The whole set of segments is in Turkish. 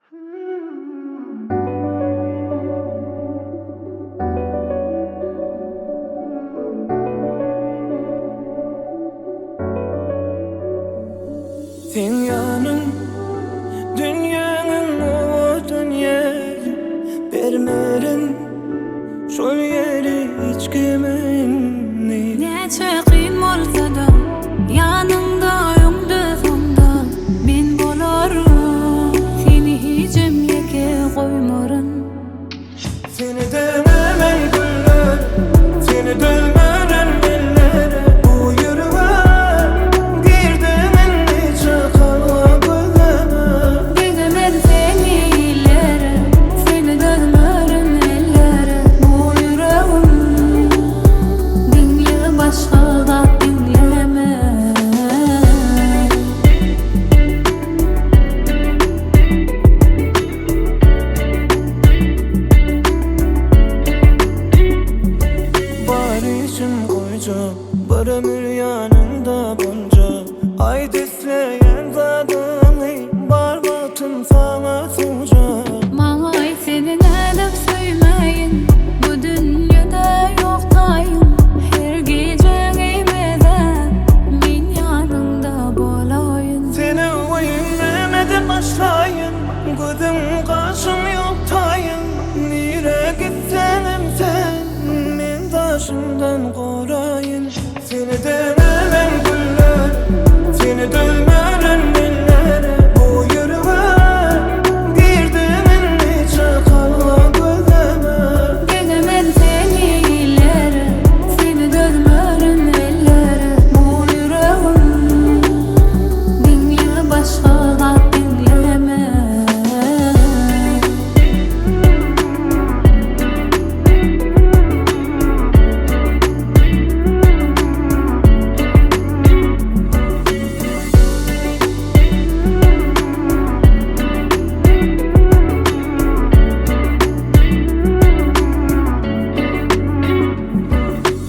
Sen yanın dünyanın o dünyayı bermerin şol yeri hiç kimin neçe kıyın bolsa da yanında öňdüzümde men bolarım seni hicim yeke koymarın seni dömemen güller seni dömemen bellere bu yürüme girdimin neçe kalabına gidemen seni illere seni dönmerin ellere bu yüreğim dinle başka da dinleme barışım koyca bir ömür yanında bunca ay desleyen zadını barbatım sana sunacağım. Maňa seni nädip söýmeýin bu dünýede ýoktayım her gece giymeden men ýanynda bolayyn Seni uyumlemede başlayın gözüm kaşım yoktayın nire gitsenim sen men taşımdan korayın seni dememen güller seni dövmeren bellere bu yürüme girdimin neçe kala gözeme gidemen seni illere seni dönmerin ellere bu yüreğim dinle başka da dinleme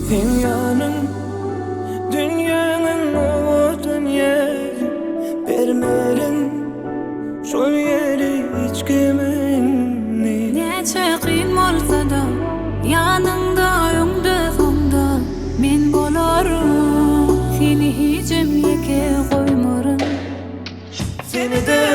Sen yanın dünyanın o dünyayı bermerin şol yeri hiç kimin neçe kıyın bolsa da yanında öňdüzümde men bolarım seni hicim yeke koymarın seni de